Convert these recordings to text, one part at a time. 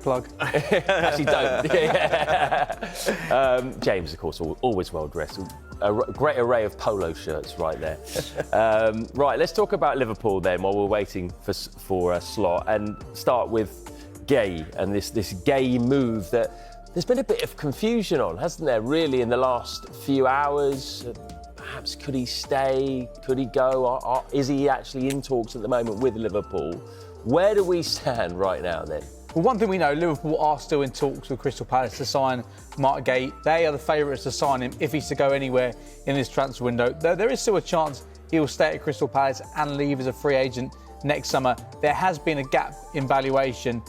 Plug. Actually, don't. James, of course, always well dressed. A great array of polo shirts right there. Right, let's talk about Liverpool then while we're waiting for a slot, and start with Gay and this Gay move that there's been a bit of confusion on, hasn't there, really, in the last few hours? Perhaps could he stay? Could he go? Is he actually in talks at the moment with Liverpool? Where do we stand right now then? Well, one thing we know, Liverpool are still in talks with Crystal Palace to sign Mark Gay. They are the favourites to sign him if he's to go anywhere in this transfer window. Though there is still a chance he will stay at Crystal Palace and leave as a free agent next summer. There has been a gap in valuation.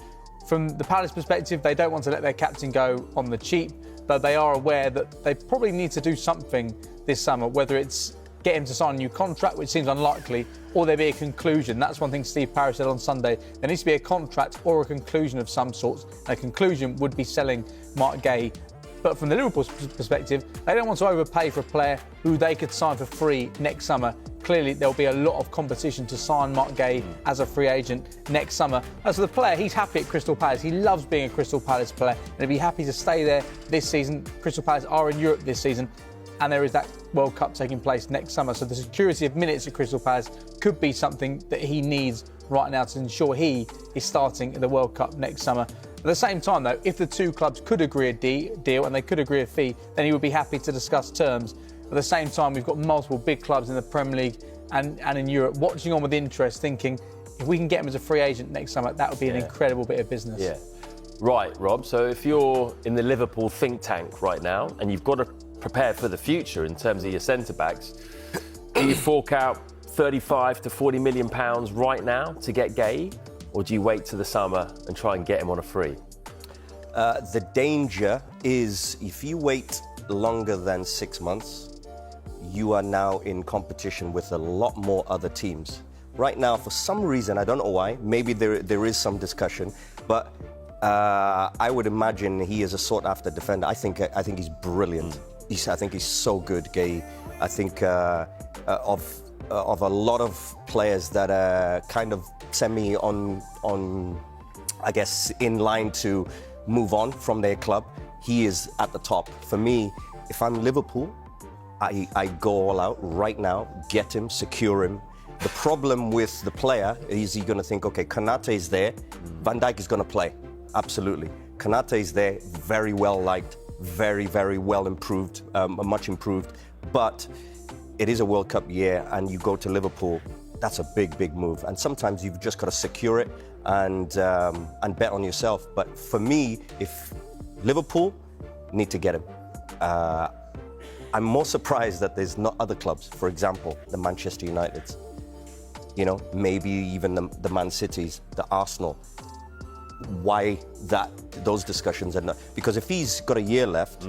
From the Palace perspective, they don't want to let their captain go on the cheap, but they are aware that they probably need to do something this summer, whether it's get him to sign a new contract, which seems unlikely, or there be a conclusion. That's one thing Steve Parrish said on Sunday. There needs to be a contract or a conclusion of some sort. A conclusion would be selling Mark Gay. But from the Liverpool perspective, they don't want to overpay for a player who they could sign for free next summer. Clearly, there'll be a lot of competition to sign Mark Gay as a free agent next summer. As for the player, he's happy at Crystal Palace. He loves being a Crystal Palace player, and he'll be happy to stay there this season. Crystal Palace are in Europe this season, and there is that World Cup taking place next summer. So the security of minutes at Crystal Palace could be something that he needs right now to ensure he is starting in the World Cup next summer. At the same time, though, if the two clubs could agree a deal and they could agree a fee, then he would be happy to discuss terms. At the same time, we've got multiple big clubs in the Premier League and in Europe watching on with interest, thinking if we can get him as a free agent next summer, that would be an incredible bit of business. Yeah. Right, Rob, so if you're in the Liverpool think tank right now and you've got to prepare for the future in terms of your centre-backs, do you fork out 35 to 40 million pounds right now to get Gay, or do you wait till the summer and try and get him on a free? The danger is if you wait longer than 6 months, you are now in competition with a lot more other teams. Right now, for some reason, I don't know why, maybe there is some discussion, but I would imagine he is a sought-after defender. I think he's brilliant. I think he's so good, Gay. I think of a lot of players that are kind of semi on, I guess, in line to move on from their club. He is at the top. For me, if I'm Liverpool, I go all out right now, get him, secure him. The problem with the player is you're going to think, okay, Konate is there, Van Dijk is going to play. Absolutely. Konate is there, very well liked, very, very well improved, much improved. But it is a World Cup year and you go to Liverpool, that's a big, big move. And sometimes you've just got to secure it and bet on yourself. But for me, if Liverpool need to get him, I'm more surprised that there's not other clubs, for example, the Manchester Uniteds, you know, maybe even the Man Cities, the Arsenal. Why those discussions are not? Because if he's got a year left,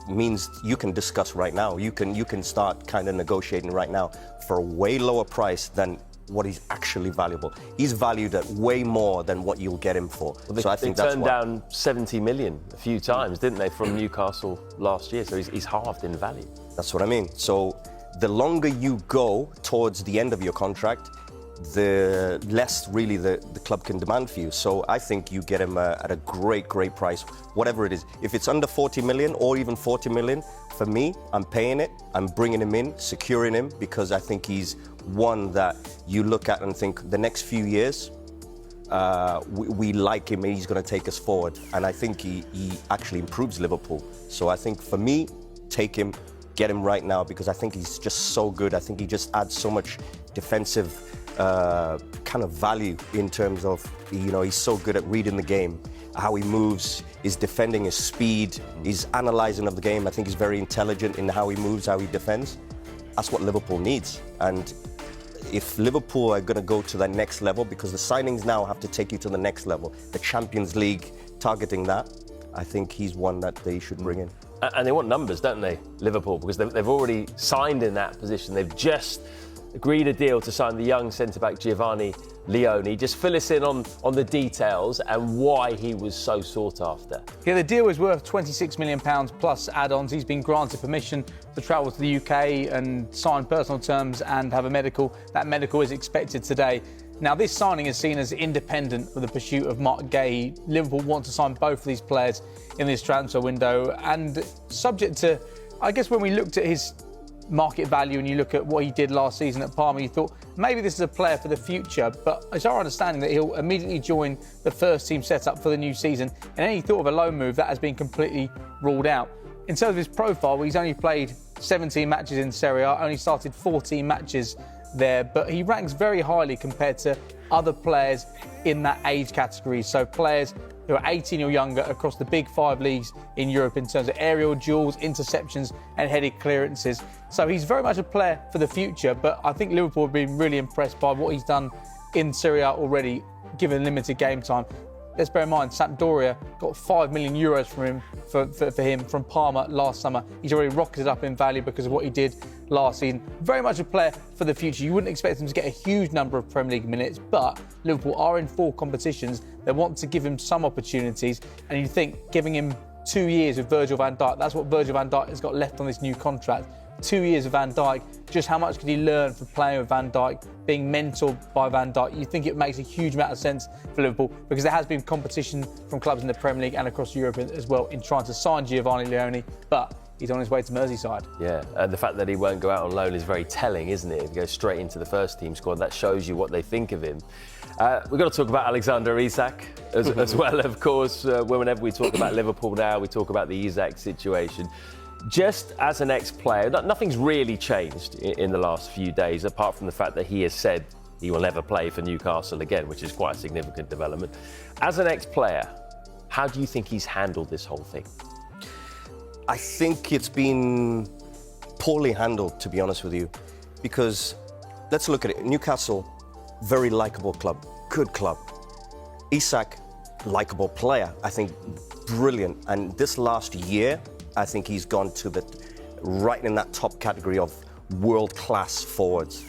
means you can discuss right now. You can start kind of negotiating right now for a way lower price than what he's actually valuable. He's valued at way more than what you'll get him for. Well, so I think that's turned down 70 million a few times, didn't they, from Newcastle last year? So he's halved in value. That's what I mean. So the longer you go towards the end of your contract, the less really the club can demand for you. So I think you get him at a great, great price, whatever it is. If it's under 40 million or even 40 million, for me, I'm paying it. I'm bringing him in, securing him, because I think he's one that you look at and think the next few years, we like him and he's going to take us forward. And I think he actually improves Liverpool. So I think for me, take him, get him right now, because I think he's just so good. I think he just adds so much defensive kind of value in terms of, you know, he's so good at reading the game, how he moves, his defending, his speed, his analysing of the game. I think he's very intelligent in how he moves, how he defends. That's what Liverpool needs. And if Liverpool are going to go to that next level, because the signings now have to take you to the next level, the Champions League targeting that, I think he's one that they should bring in. And they want numbers, don't they, Liverpool? Because they've already signed in that position. They've just agreed a deal to sign the young centre-back Giovanni Leone. Just fill us in on the details and why he was so sought after. Yeah, the deal is worth £26 million plus add-ons. He's been granted permission to travel to the UK and sign personal terms and have a medical. That medical is expected today. Now, this signing is seen as independent of the pursuit of Mark Gay. Liverpool want to sign both of these players in this transfer window, and subject to, I guess, when we looked at his market value and you look at what he did last season at Parma, you thought maybe this is a player for the future. But it's our understanding that he'll immediately join the first team setup for the new season, and any thought of a loan move, that has been completely ruled out. In terms of his profile, he's only played 17 matches in Serie A, only started 14 matches there, but he ranks very highly compared to other players in that age category. So players who are 18 or younger across the big 5 leagues in Europe in terms of aerial duels, interceptions and headed clearances. So he's very much a player for the future, but I think Liverpool have been really impressed by what he's done in Serie A already, given limited game time. Let's bear in mind, Sampdoria got €5 million for him from Parma last summer. He's already rocketed up in value because of what he did last season. Very much a player for the future. You wouldn't expect him to get a huge number of Premier League minutes, but Liverpool are in 4 competitions. They want to give him some opportunities, and you think giving him 2 years with Virgil van Dijk, that's what Virgil van Dijk has got left on this new contract. 2 years of Van Dijk, just how much could he learn from playing with Van Dijk, being mentored by Van Dijk? You think it makes a huge amount of sense for Liverpool, because there has been competition from clubs in the Premier League and across Europe as well in trying to sign Giovanni Leone, but he's on his way to Merseyside. Yeah, and the fact that he won't go out on loan is very telling, isn't it? If he goes straight into the first team squad, that shows you what they think of him. We've got to talk about Alexander Isak as well, of course. Whenever we talk about Liverpool now, we talk about the Isak situation. Just as an ex-player, nothing's really changed in the last few days, apart from the fact that he has said he will never play for Newcastle again, which is quite a significant development. As an ex-player, how do you think he's handled this whole thing? I think it's been poorly handled, to be honest with you, because let's look at it. Newcastle, very likeable club, good club. Isak, likeable player, I think brilliant. And this last year, I think he's gone to right in that top category of world-class forwards.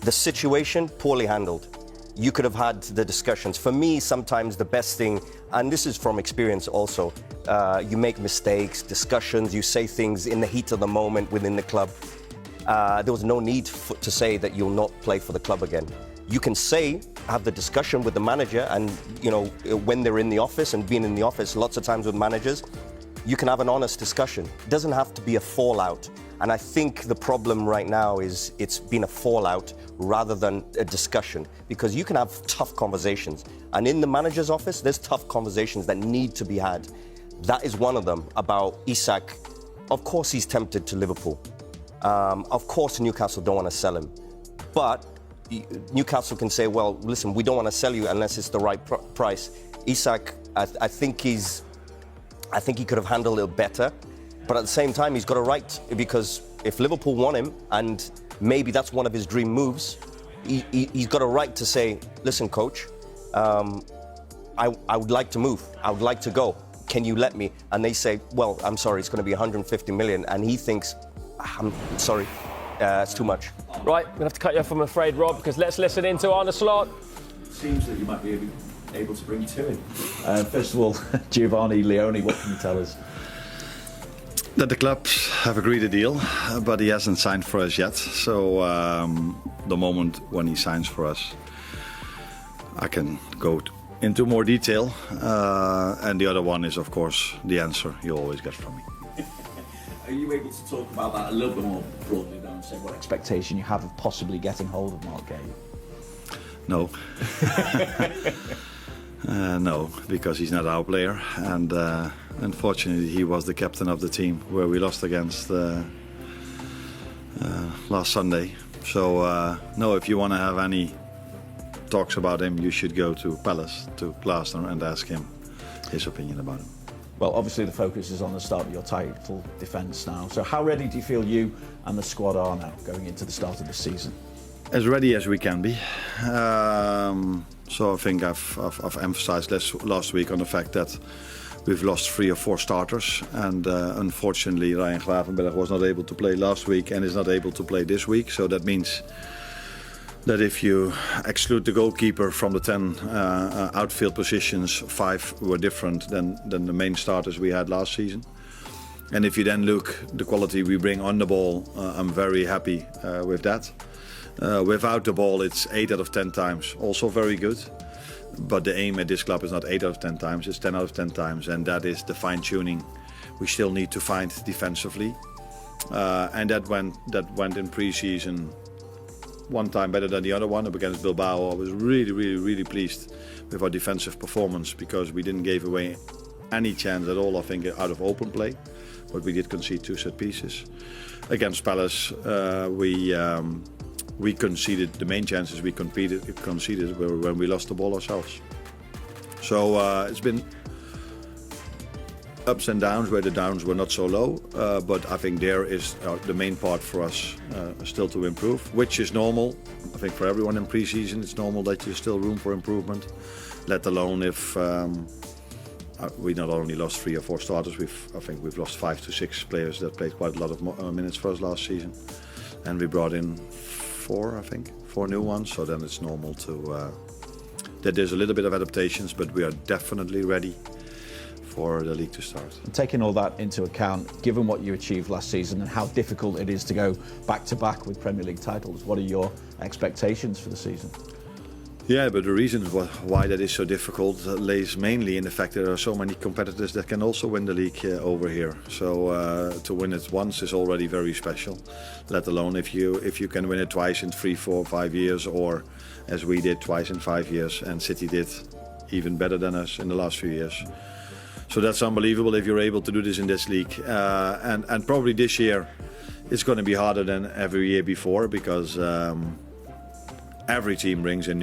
The situation, poorly handled. You could have had the discussions. For me, sometimes the best thing, and this is from experience also, you make mistakes, discussions, you say things in the heat of the moment within the club. There was no need to say that you'll not play for the club again. You can have the discussion with the manager, and when they're in the office, and being in the office lots of times with managers, you can have an honest discussion. It doesn't have to be a fallout. And I think the problem right now is it's been a fallout rather than a discussion, because you can have tough conversations. And in the manager's office, there's tough conversations that need to be had. That is one of them about Isak. Of course, he's tempted to Liverpool. Of course, Newcastle don't want to sell him. But Newcastle can say, well, listen, we don't want to sell you unless it's the right price. Isak, I think he could have handled it better. But at the same time, he's got a right, because if Liverpool want him, and maybe that's one of his dream moves, he's got a right to say, listen, coach, I would like to move. I would like to go. Can you let me? And they say, well, I'm sorry, it's going to be 150 million. And he thinks, I'm sorry, it's too much. Right, we're going to have to cut you off, I'm afraid, Rob, because let's listen in to Arne Slot. Seems that you might be able to bring 2 in. First of all, Giovanni Leone, what can you tell us? That the clubs have agreed a deal, but he hasn't signed for us yet. So the moment when he signs for us, I can go into more detail. And the other one is, of course, the answer you always get from me. Are you able to talk about that a little bit more broadly now and say what expectation you have of possibly getting hold of Mark Gay? No. No, because he's not our player, and unfortunately he was the captain of the team where we lost against last Sunday. So no, if you want to have any talks about him, you should go to Palace, to Glasner, and ask him his opinion about him. Well, obviously the focus is on the start of your title defence now. So how ready do you feel you and the squad are now going into the start of the season? As ready as we can be. So I think I've emphasised last week on the fact that we've lost 3 or 4 starters, and unfortunately Ryan Gravenberch was not able to play last week and is not able to play this week. So that means that if you exclude the goalkeeper from the 10 outfield positions, 5 were different than the main starters we had last season. And if you then look the quality we bring on the ball, I'm very happy with that. Without the ball, it's 8 out of 10 times, also very good. But the aim at this club is not 8 out of 10 times, it's 10 out of 10 times, and that is the fine-tuning we still need to find defensively. And that went in pre-season one time better than the other one. Against Bilbao, I was really pleased with our defensive performance, because we didn't give away any chance at all, I think, out of open play, but we did concede 2 set pieces. Against Palace, we conceded the main chances we conceded were when we lost the ball ourselves. So it's been ups and downs, where the downs were not so low, but I think there is the main part for us still to improve, which is normal. I think for everyone in pre-season, it's normal that there's still room for improvement, let alone if we not only lost 3 or 4 starters, I think we've lost 5 to 6 players that played quite a lot of minutes for us last season, and we brought in 4 new ones, so then it's normal that there's a little bit of adaptations, but we are definitely ready for the league to start. And taking all that into account, given what you achieved last season and how difficult it is to go back-to-back with Premier League titles, what are your expectations for the season? Yeah, but the reason why that is so difficult lays mainly in the fact that there are so many competitors that can also win the league over here. So to win it once is already very special, let alone if you can win it twice in 3, 4, 5 years, or as we did twice in 5 years, and City did even better than us in the last few years. So that's unbelievable if you're able to do this in this league. And probably this year it's going to be harder than every year before, because every team brings in new